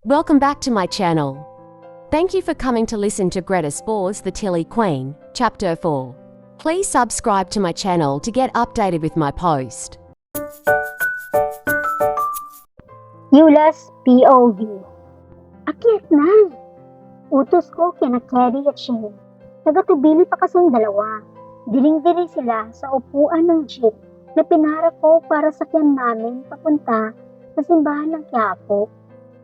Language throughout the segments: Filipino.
Welcome back to my channel. Thank you for coming to listen to Greta Spore's The Tilly Queen, Chapter 4. Please subscribe to my channel to get updated with my post. Eula's POV. Akyat na! Utos ko kina Carrie at Shane. Nagatubili pa kasing dalawa. Diling-dili sila sa upuan ng jeep na pinara ko para sakyan namin papunta sa simbahan ng Quiapo.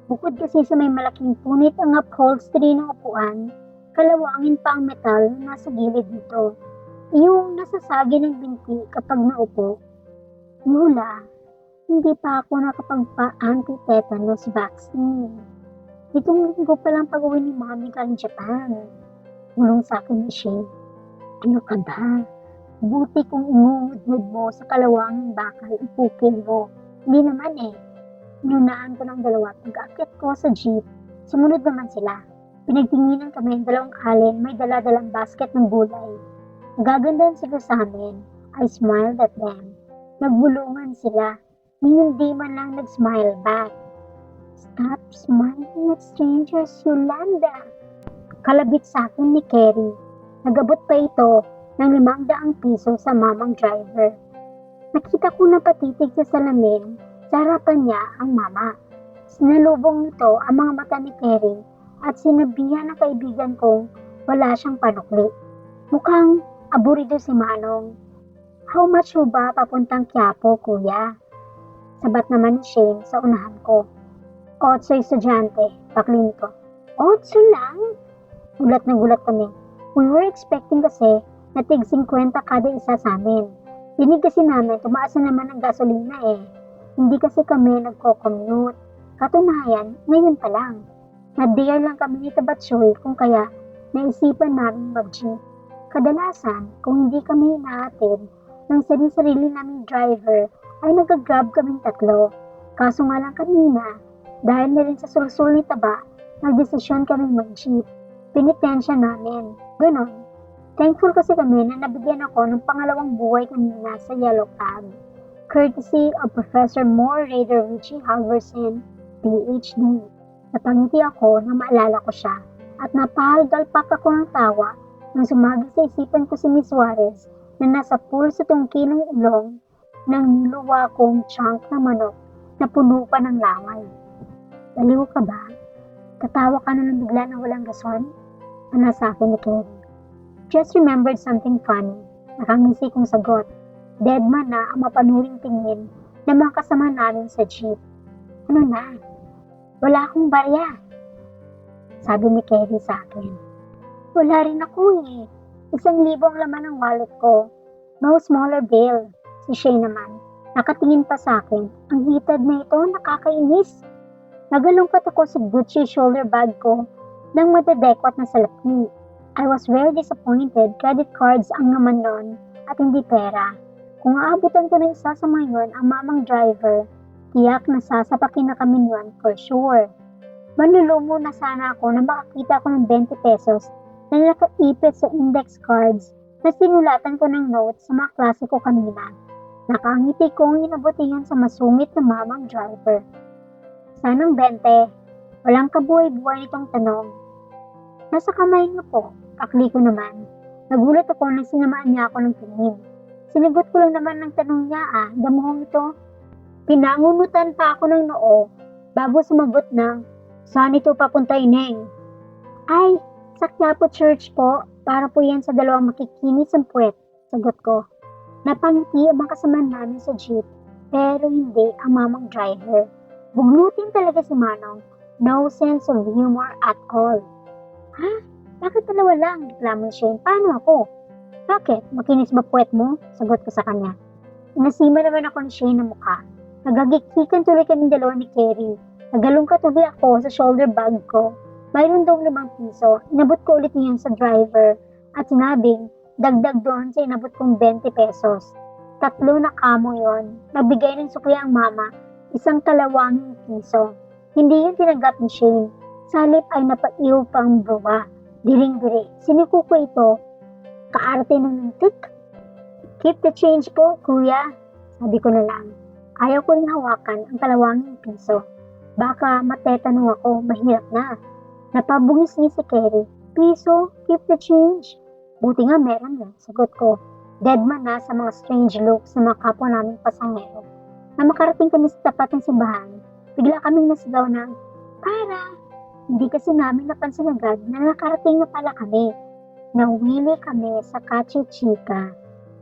Bukod kasi sa may malaking punit ang upholstery ng upuan, kalawangin pa ang metal na nasa gilid nito. Yung nasasagi ng binti kapag naupo. Eula, hindi pa ako nakapagpa-anti-tetanus vaccine. Itong linggo pa lang pag-uwi ni Mami galing Japan. Mulong sa akin ni Shane. Ano ka ba? Buti kung ingungudngud mo sa kalawanging bakal, ipukin mo. Hindi naman eh. Inunaan ko ng dalawa pag-aakyat ko sa jeep. Sumunod naman sila. Pinagtinginan kami ng dalawang alin, may dala-dalang basket ng gulay. Nagagandahan sila sa amin. I smiled at them. Nagbulungan sila. Hindi man lang nag-smile back. Stop smiling at strangers, Yolanda. Kalabit sa akin ni Carrie. Nagabot pa ito ng 500 piso sa mamang driver. Nakita ko na patitig sa salamin, sa harapan niya ang mama. Sinalubong nito ang mga mata ni Carrie at sinabihan ng kaibigan kong wala siyang panukli. Mukhang aburido si Manong. How much ho ba papuntang Quiapo, kuya? Sabat naman ni Shane sa unahan ko. 8 estudyante, paklin ko. 8 lang? Gulat na gulat kami. We were expecting kasi na tig 50 kada isa sa amin. Dinig kasi namin, tumaas na naman ang gasolina eh. Hindi kasi kami nagko-commute. Katunayan, ngayon pa lang. Na-dare lang kami ni Tabatsoy kung kaya naisipan namin mag-jeep. Kadalasan, kung hindi kami inaatid ng sarili-sarili naming driver, ay nag-grab kaming tatlo. Kaso nga lang kanina, dahil na rin sa sulsul ni Taba, nagdesisyon kaming mag-jeep. Pinitensya namin. Ganon. Thankful kasi kami na nabigyan ako ng pangalawang buhay kanina sa Yellow Cab. Courtesy of Professor Moore Raider Richie Halverson, PhD. Napangiti ako na maalala ko siya at napahalgalpak ako ng tawa nang sumagi sa isipan ko si Miss Suarez na nasa pool sa tungki ng ilong ng niluwa kong chunk na manok na puno pa ng laway. Baliw ka ba? Tatawa ka na ng bigla na walang rason? Ano sa akin ni Carrie? Just remembered something funny. Nakangisi kong sagot. Deadman na ang mapanuring tingin ng mga kasama namin sa jeep. Ano na? Wala akong barya. Sabi ni Carrie sa akin. Wala rin ako eh. 1,000 ang laman ng wallet ko. No smaller bill. Si Shane naman. Nakatingin pa sa akin. Ang hitad na ito, nakakainis. Nagalungkat ako sa Gucci shoulder bag ko nang madadekwat na salapi. I was very disappointed. Credit cards ang naman nun at hindi pera. Kung aabutan ko ng isa sa mga yun ang mamang driver, tiyak na sasapakin na kami yun for sure. Manlulumo na sana ako na makakita ko ng 20 pesos na nakaipit sa index cards na sinulatan ko ng notes sa mga klase ko kanina. Nakangiti kong inabuti yun sa masungit na mamang driver. Sanang 20, walang kabuhay-buhay nitong tanong. Nasa kamay niyo po, pakli ko naman. Nagulat ako nang sinamaan niya ako ng tingin. Sinigot ko lang naman ng tanong niya damuhong ito. Pinangunutan pa ako ng noo bago sumagot ng, saan ito papunta ineng? Ay, sa Quiapo Church po, para po yan sa dalawang makikinis ang puwet, sagot ko. Napangiti ang mga kasama namin sa jeep, pero hindi ang mamang driver. Buglutin talaga si Manong. No sense of humor at all. Ha? Bakit dalawa lang? Reklamo ni Shane. Paano ako? Bakit? Makinis ba puwet mo? Sagot ko sa kanya. Inasima naman ako ni Shane ng mukha. Nagagikikan tuloy kaming dalawa ni Carrie. Nagalungkat tuloy ako sa shoulder bag ko. Mayroon daw 5 piso. Inabot ko ulit niyan sa driver. At sinabing, dagdag doon sa inabot kong 20 pesos. 3 na kamo yon. Nagbigay ng sukli ang mama. 1 kalawanging piso. Hindi yun tinanggap ni Shane. Salip ay napaiw pang bruwa. Diring-diri. Siniko ko ito. Kaarte ng tik. Keep the change po, kuya. Sabi ko na lang. Ayaw ko rin hawakan ang kalawanging piso. Baka matetano ako, mahirap na. Napabungis niya si Kerry. Piso, keep the change. Buti nga meron na, sagot ko. Deadman na sa mga strange looks ng mga kapwa naming pasahero. Na makarating kami sa tapat ng simbahan, bigla kaming nasigaw ng, para! Hindi kasi namin napansin agad na nakarating na pala kami. Nawili kami sa Cache Chica.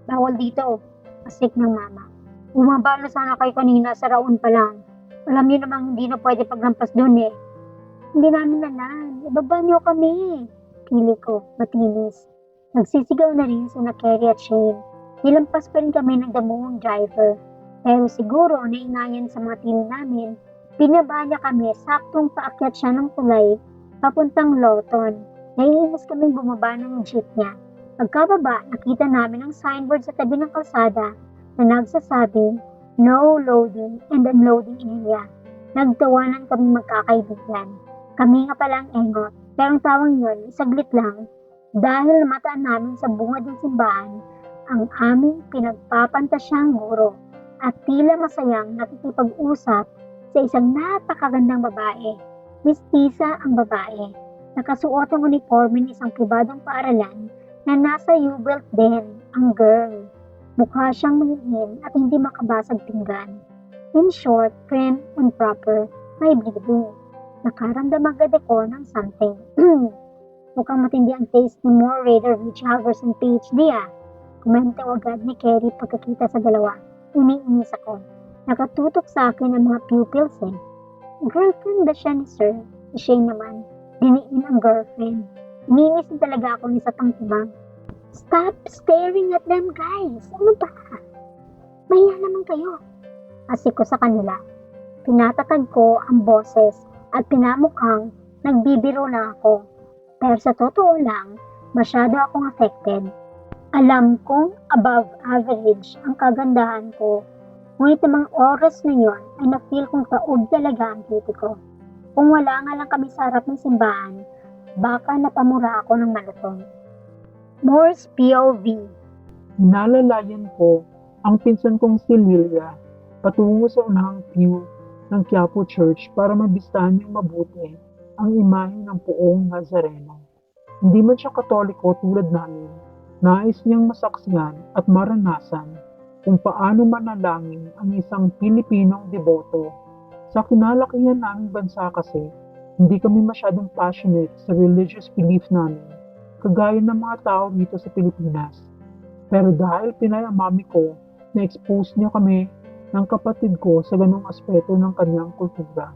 Bawal dito, asik ng mama. Bumaba na sana kayo kanina sa Raon pa lang. Alam niyo namang hindi na pwede paglampas doon eh. Hindi namin nalan, ibaba niyo kami. Pili ko, matinis. Nagsisigaw na rin sina Kerry at Shane. Nilampas pa rin kami ng damuhong driver. Pero siguro naingayan sa mga tili namin, binaba niya kami saktong paakyat siya ng tulay papuntang Lawton. Naiinis kaming bumaba ng jeep niya. Pagkababa, nakita namin ang signboard sa tabi ng kalsada na nagsasabing no loading and unloading area. Nagtawanan kami magkakaibigan. Kami nga palang engot, pero ang tawang yun, saglit lang, dahil mataan namin sa bungad ng simbahan ang aming pinagpapantasyang guro at tila masayang nakikipag-usap sa isang napakagandang babae. Mistisa ang babae. Nakasuot ang uniforme ng isang pribadong paaralan na nasa U-belt din ang girl. Mukha siyang mahihin at hindi makabasag pinggan. In short, prim and proper, may breeding. Nakaramdam agad ako ng something. Mukhang matindi ang taste ni Moore Raider Rich Halverson PhD ah. Komento agad ni Kerry pagkakita sa dalawa. Iniinis ako. Nakatutok sa akin ang mga pupils eh. Girlfriend ba siya ni Sir? Si Shane naman. Diniin ang girlfriend. Iniinis din talaga ako ni sa pangtibang. Stop staring at them guys. Ano ba? Mahiya naman kayo. Asik ko sa kanila. Pinatatag ko ang boses at pinamukhang nagbibiro na ako. Pero sa totoo lang, masyado akong affected. Alam kong above average ang kagandahan ko. Ngunit ang mga oras na yon ay na-feel kong taog talaga ang beauty ko. Kung wala nga lang kami sa harap ng simbahan, baka napamura ako ng malutong. Moore's POV. Nalalayan ko ang pinsan kong si Lilia patungo sa unahang pew ng Quiapo Church para mabistahan niyang mabuti ang imahe ng Poong Nazareno. Hindi man siya Katoliko tulad namin, nais niyang masaksihan at maranasan kung paano manalangin ang isang Pilipinong deboto. Sa kinalakihan naming bansa kasi, hindi kami masyadong passionate sa religious belief namin, kagaya ng mga tao dito sa Pilipinas. Pero dahil Pinay ang mami ko, na-expose niya kami ng kapatid ko sa ganung aspeto ng kanyang kultura.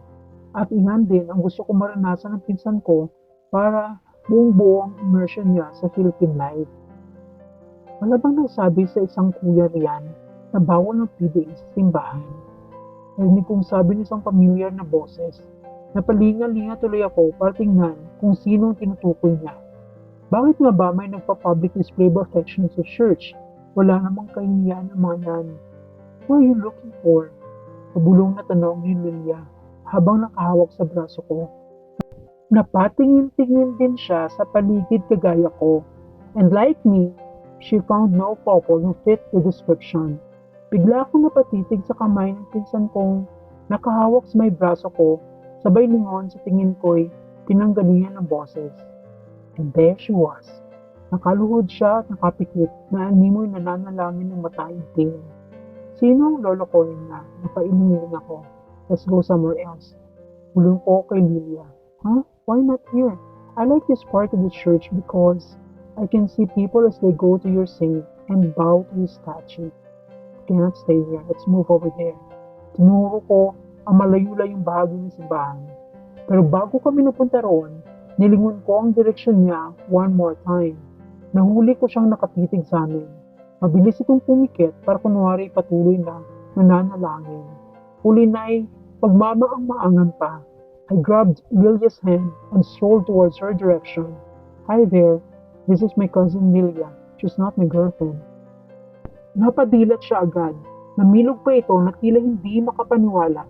At iyan din ang gusto ko maranasan ng pinsan ko para buong-buo ang immersion niya sa Philippine life. Wala bang nagsabi sa isang kuya riyan na bawal ng PDA sa simbahan? Narinig kong sabi ng isang pamilyar na boses. Napalinga-linga tuloy ako para tingnan kung sino ang tinutukoy niya. Bakit nga ba may nagpa-public display of affection sa church? Wala namang kahihiyan ng mga yan. What are you looking for? Pabulong na tanong ni Lilia habang nakahawak sa braso ko. Napatingin-tingin din siya sa paligid kagaya ko. And like me, she found no couple who fit the description. Bigla akong napatitig sa kamay ng pinsan kong nakahawak sa may braso ko, sabay lingon sa tingin ko'y pinanggalingan ng boses. And there she was. Nakaluhod siya at nakapikit na animoy nananalangin ng matainting. Sino ang lolo ko yun na? Napainumin ako. Let's go somewhere else. Bulong ko kay Lilia. Huh? Why not here? I like this part of the church because I can see people as they go to your saint and bow to his statue. I cannot stay here. Let's move over there. Tinuro ko ang malayo-layong bahagi ng simbahan. Pero bago kami napunta roon, nilingon ko ang direksyon niya one more time. Nahuli ko siyang nakatitig sa amin. Mabilis itong pumikit para kunwari patuloy na nananalangin. Huli na'y pagmamaang-maangan pa. I grabbed Lilia's hand and strolled towards her direction. Hi there, this is my cousin Lilia. She's not my girlfriend. Napadilat siya agad. Namilog pa ito na tila hindi makapaniwala.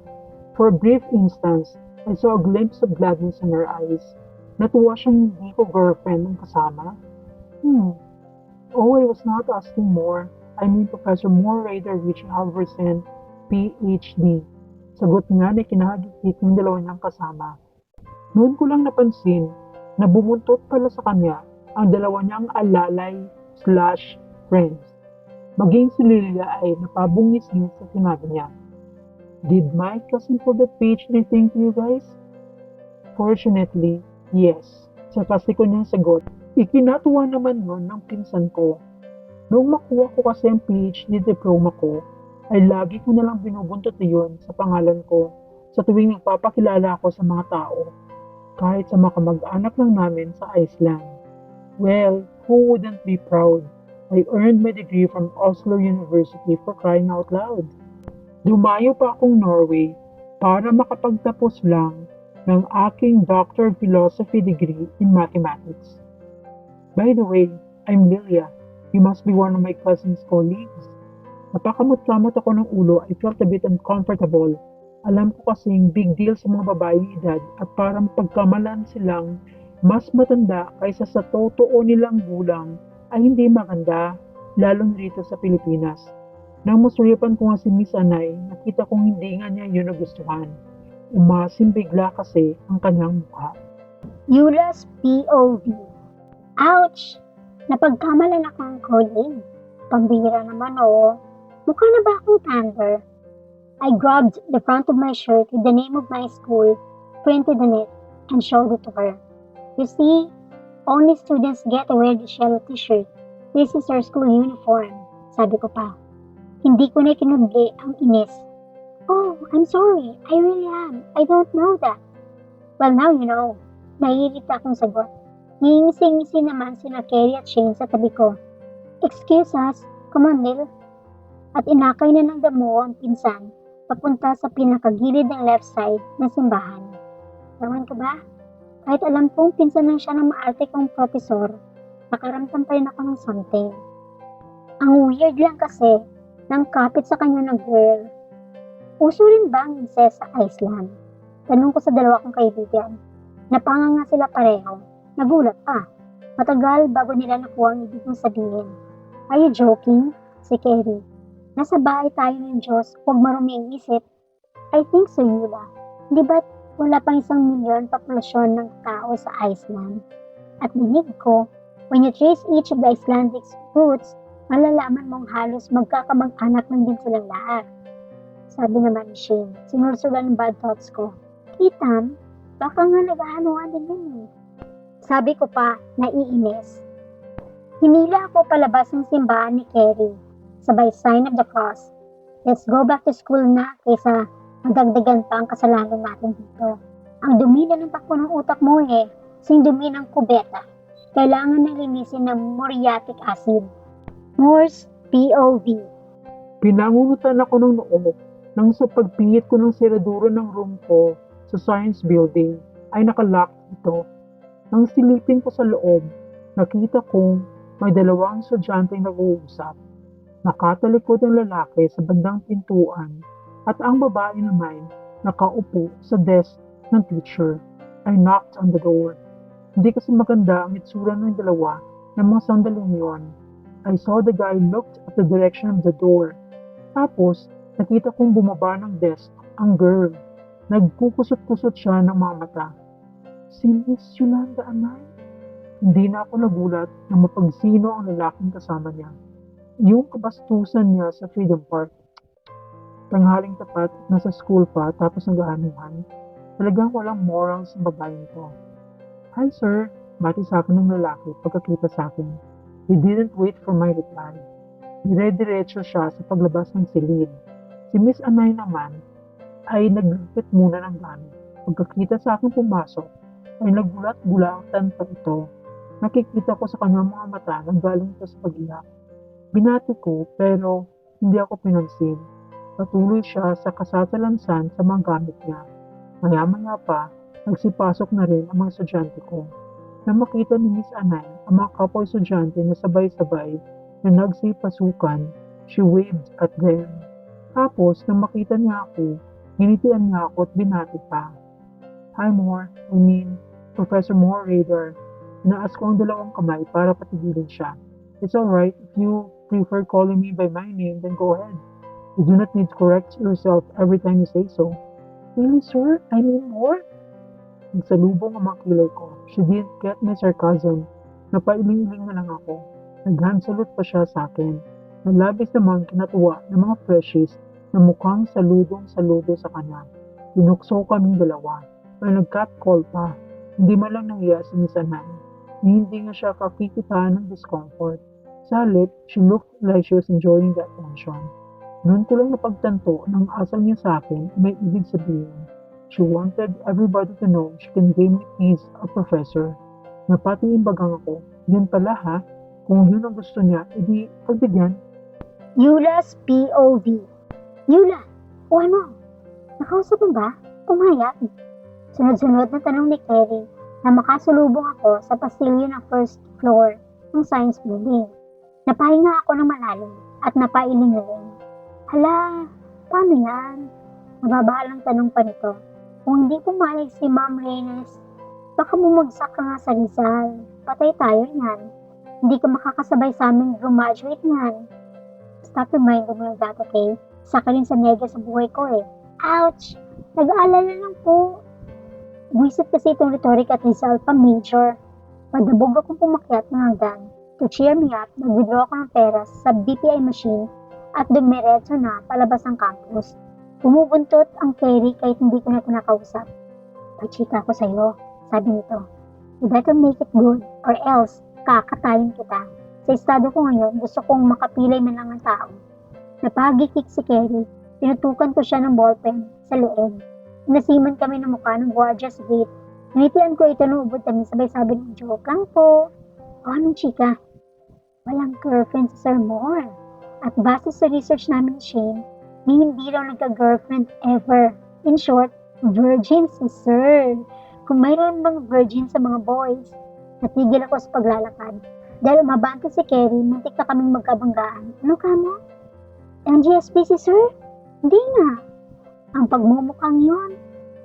For a brief instance, I saw a glimpse of gladness in her eyes. Natuwa siyang hindi ko girlfriend ang kasama. Oh, I was not asking more. I mean Professor Moore Raider Rich Halverson, PhD. Sagot niya na kinahagikik ng dalawa niyang kasama. Noon ko lang napansin na bumuntot pala sa kanya ang dalawa niyang alalay/friends. Maging si Lilia ay napabungis-ngis sa sinabi niya. Did my cousin pull the PhD thing to you guys? Fortunately, yes. Sarkastiko niyang sagot. Ikinatuwa naman nun ng pinsan ko. Noong makuha ko kasi ang PhD diploma ko, ay lagi ko nalang binubuntot yun sa pangalan ko sa tuwing nagpapakilala ako sa mga tao, kahit sa mga kamag-anak lang namin sa Iceland. Well, who wouldn't be proud? I earned my degree from Oslo University for crying out loud. Dumayo pa akong Norway para makapagtapos lang ng aking Doctor of Philosophy degree in Mathematics. By the way, I'm Lilia. You must be one of my cousin's colleagues. Napakamot-kamot ako ng ulo. I felt a bit uncomfortable. Alam ko kasing big deal sa mga babaeng edad at para mapagkamalan silang mas matanda kaysa sa totoo nilang gulang ay hindi maganda, lalo rito sa Pilipinas. Nang masuripan ko nga si Miss Anay, nakita kong hindi nga niya yun nagustuhan. Umasim bigla kasi ang kanyang mukha. Eula's POV. Ouch! Napagkamalan ako ang coding. Pambira naman Mukha na ba akong Tanver? I grabbed the front of my shirt with the name of my school printed on it and showed it to her. You see, only students get to wear the yellow t-shirt. This is our school uniform, sabi ko pa. Hindi ko na kinubli ang inis. Oh, I'm sorry. I really am. I don't know that. Well, now you know. Naiirita akong sagot. Ngingisi-ngisi naman sina Kerry at Shane sa tabi ko. Excuse us. Come on, Nil. At inakay na ng damo ang pinsan papunta sa pinakagilid ng left side ng simbahan. Ewan ko ba? Kahit alam kong pinsan lang siya ng maarte kong profesor, nakaramdam pa rin ako ng something. Ang weird lang kasi ng kapit sa kanya ng girl. Uso rin ba ang incest sa Iceland? Tanong ko sa dalawa kong kaibigan. Napanga nga sila pareho. Nagulat pa. Matagal bago nila nakuha ang ibig kong sabihin. Are you joking? Si Kerry. Nasa bahay tayo ng Diyos, huwag marumi ang isip. I think so, Yula. Di ba't wala pang 1 milyon populasyon ng tao sa Iceland? At dinig ko, when you trace each of the Icelandic roots, malalaman mong halos magkakamag-anak lang din silang lahat. Sabi naman ni Shane, sinursulan ng bad thoughts ko. Itam, baka nga naghahanuan din yun. Sabi ko pa, naiinis. Hinila ako palabas ng simbahan ni Kerry. Sabay sign of the cross. Let's go back to school na kaysa magdagdagan pa ang kasalanan natin dito. Ang dumi na ng takbo ng utak mo sing dumi ng kubeta. Kailangan na linisin ng muriatic acid. Morse POV. Pinangunutan ako ng noo nang sa pagpihit ko ng seraduro ng room ko sa science building ay nakalock ito. Nang silipin ko sa loob, nakita kong may 2 estudyanteng nag-uusap. Nakatalikod ang lalaki sa bandang pintuan at ang babae naman nakaupo sa desk ng teacher. I knocked on the door. Hindi kasi maganda ang itsura ng dalawa ng mga sandaling yon. I saw the guy looked at the direction of the door. Tapos, nakita kong bumaba ng desk ang girl. Nagkukusot-kusot siya ng mga mata. Si Miss Yolanda Anay? Hindi na ako nagulat na mapagsino ang lalaking kasama niya. Yung kabastusan niya sa Freedom Park. Tanghaling tapat, nasa school pa tapos nag-aanuhan. Talagang walang morals sa babaeng to. Hi sir, bati sa akin ng lalaki pagkakita sa akin. He didn't wait for my reply. Dire-diretso siya sa paglabas ng silid. Si Miss Anay naman ay naglupit muna ng gamit. Pagkakita sa akin pumasok, ay nagulat-gulatan pa ito. Nakikita ko sa kanyang mga mata na galing ito sa pag-iyak. Binati ko pero hindi ako pinansin. Patuloy siya sa kasasalansan sa mga gamit niya. Maya-maya pa, nagsipasok na rin ang mga estudyante ko. Nang makita ni Miss Anay ang mga kapwa estudyante na sabay-sabay na nagsipasukan, she waved at them. Tapos nang makita niya ako, ginitian niya ako at binati pa. Hi Moore, Professor Moore Radar. Inaas ko ang 2 kamay para patigilin siya. It's alright if you prefer calling me by my name, then go ahead. You do not need to correct yourself every time you say so. Really, sir? I need more? Nagsalubong ang mga kilay ko. She didn't get my sarcasm. Napailing-iling na lang ako. Naghandsalot pa siya sa akin. Nalabis naman kinatuwa ng mga freshies na mukhang saludong-saludo sa kanya. Binukso kaming dalawa. May nag-catcall pa. Hindi man lang nahiya si Miss Anay. Hindi nga siya kakikitaan ng discomfort. Sa halip, she looked like she was enjoying the attention. Noon ko lang napagtanto na ang asal niya sa akin may ibig sabihin. She wanted everybody to know she can give me peace, a professor. Napatiimbagang ako. Yun pala ha, kung yun ang gusto niya, edi pagbigyan. Eula's POV. Eula, o ano? Nakausap mo ba? Pumayag. Sunod-sunod na tanong ni Kerry na makasulubong ako sa pasilyo ng first floor ng science building. Napahinga ako ng malalim at napailing-iling. Hala, paano yan? Mababahalang tanong pa nito. Kung hindi pumayag si Ma'am Reynes, baka bumagsak ka nga sa Rizal. Patay tayo niyan. Hindi ka makakasabay sa amin graduate niyan. Stop reminding me of that, okay? Saka rin sa nega sa buhay ko eh. Ouch! Nag-aalala lang po. Buisit kasi itong rhetoric at Rizal pa major. Padabog akong pumakyat ng hagdan. To cheer me up, nag-withdraw ako ng pera sa BPI machine at dumiretso na palabas ng campus. Bumubuntot ang Kerry kahit hindi ko na kinakausap. Pachika ko sa'yo, sabi nito. You better make it good or else kakatayin kita. Sa estado ko ngayon, gusto kong makapilay man lang ng tao. Napagikik si Kerry. Pinutukan ko siya ng ballpen sa leeg. Nasiman kami ng mukha ng gwardiya sa gate. Nangitian ko ito nung ubod kami sabay sabi ng joke lang po. O anong chika? Walang girlfriend si Sir Moore. At base sa research namin ni Shane, ni hindi raw nagka-girlfriend ever. In short, virgin si Sir. Kung mayroon bang virgin sa mga boys, natigil ako sa paglalakad. Dahil umabante si Kerry, muntik na kaming magkabanggaan. Ano ka mo? NGSP si Sir? Hindi nga. Ang pagmumukhang yun,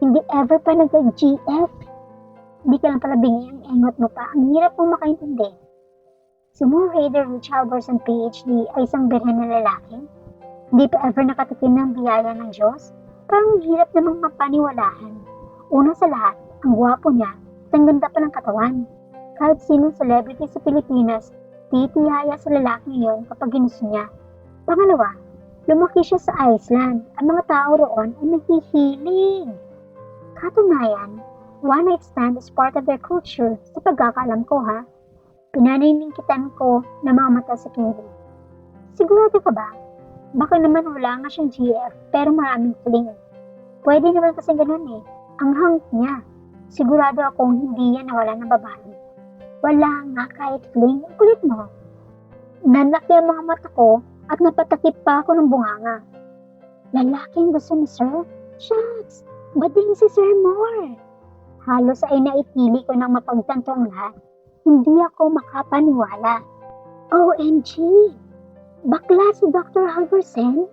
hindi ever pa nag-GF. Hindi ka lang pala bingi ang engot mo pa. Ang hirap mong makaintindi. Si Moore Raider Richarlison PhD ay isang birhen na lalaki. Hindi pa ever nakatikim ng biyaya ng Diyos. Parang hirap namang mapaniwalaan. Una sa lahat, ang gwapo niya at ang ganda pa ng katawan. Kahit sinong celebrity sa Pilipinas, titiyaya sa lalaki ngayon kapag ginusto niya. Pangalawa, lumaki siya sa Iceland. Ang mga tao roon ay nahihilig. Katunayan, one night stand is part of their culture sa pagkakaalam ko ha. Pinaniningitan ko na mga mata sa Kerry. Sigurado ka ba? Baka naman wala nga siyang GF pero maraming fling. Pwede naman kasi ganun eh. Ang hang niya. Sigurado akong hindi yan nawala ng babae. Wala nga kahit fling. Ang kulit mo. Nanlaki ang mga mata ko at napatakip pa ako ng bunganga. Lalaking gusto ni Sir? Shucks! Bading si Sir Moore. Halos ay naitili ko ng mapagtanto ang lahat. Hindi ako makapaniwala. OMG! Bakla si Dr. Halverson?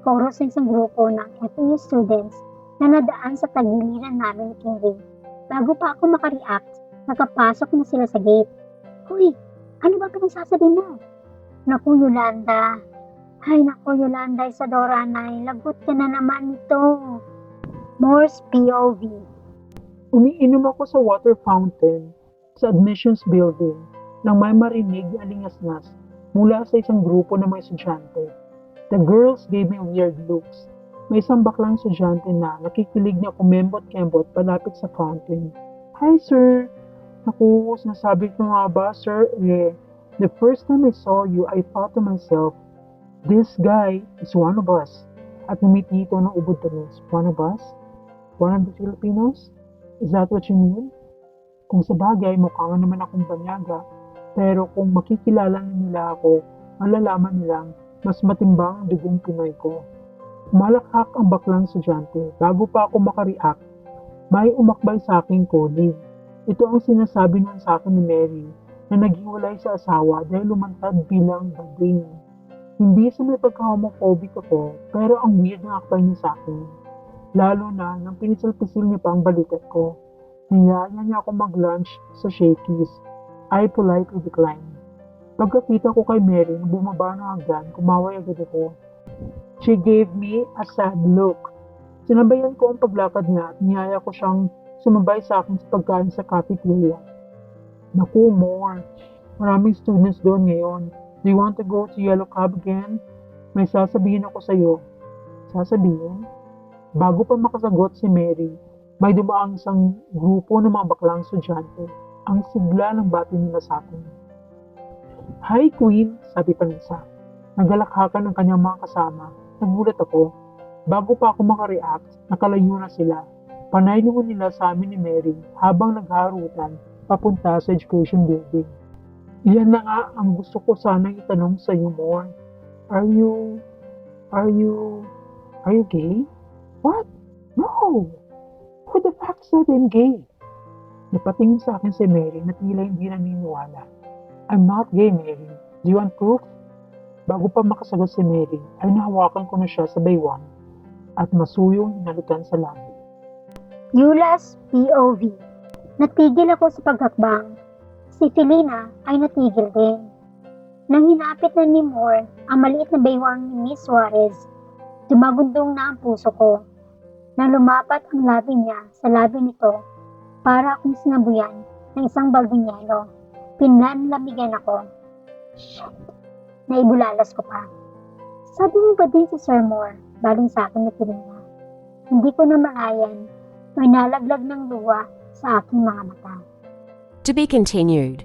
Chorus ng isang grupo ng FAU students na nadaan sa tagiliran namin ni Kerry. Bago pa ako makareact, nakapasok na sila sa gate. Hoy, ano ba pinagsasabi mo? Naku, Yolanda. Ay, naku, Yolanda, Isadora, Nay. Lagot ka na naman ito. Moore's POV. Umiinom ako sa water fountain sa admissions building nang may marinig na alingasngas mula sa isang grupo ng mga estudyante. The girls gave me weird looks. May isang baklang estudyante na nakikilig na kumembot-kembot palapit sa fountain. Hi, sir! Naku, sinasabi ko nga ba, sir, the first time I saw you, I thought to myself, this guy is one of us. At umiti ito ng ubod tamis. One of us? One of the Filipinos? Is that what you mean? Kung sa bagay, mukha nga naman akong banyaga. Pero kung makikilala nila ako, malalaman nilang mas matimbang ang dugong Pinoy ko. Malakhak ang baklang estudyante. Bago pa ako makareact, may umakbay sa aking colleague. Ito ang sinasabi nun sa akin ni Mary na naghiwalay sa asawa dahil lumantad bilang bading. Hindi sa may pagka-homophobic ako, pero ang weird na akbay niya sa akin. Lalo na nang pinisil-pisil niya pa ang balikat ko. Niyaya niya ako mag-lunch sa Shakey's. I politely declined. Pagkakita ko kay Mary na bumaba ng hagdan, kumaway agad ako. She gave me a sad look. Sinabayan ko ang paglakad niya at niyaya ko siyang sumabay sa akin sa pagkain sa cafeteria. Naku, more. Maraming students doon ngayon. Do you want to go to Yellow Cab again? May sasabihin ako sa'yo. Sasabihin? Bago pa makasagot si Mary, may dumaang isang grupo ng mga baklang estudyante. Ang sigla ng bati nila sa akin. Hi, Queen, sabi pa ng isa. Nagalakhakan ng kanyang mga kasama. Nagulat ako. Bago pa ako makareact, nakalayo na sila. Panay naman nila sa amin ni Mary habang nagharutan papunta sa education building. Iyan na nga ang gusto ko sanang itanong sa iyo, more. Are you gay? What? No! Who the fuck said I'm gay? Napatingin sa akin si Mary na tila hindi naniniwala. I'm not gay, Mary. Do you want proof? Bago pa makasagot si Mary, ay nahawakan ko na siya sa baywang at masuyong hinalikan sa langit. Yulas POV. Natigil ako sa paghakbang. Si Felina ay natigil din. Nang hinapit na ni Moore ang maliit na baywang ni Miss Suarez, dumagundong na ang puso ko. Nang lumapat ang labi niya sa labi nito, para akong sinabuyan ng isang balding yelo. Pinanlamigan ako. Shit! Naibulalas ko pa. Sabi mo ba din si Sir Moore, baling sa akin ni Felina? Hindi ko na malayan, may nalaglag ng luha sa aking mga mata. To be continued.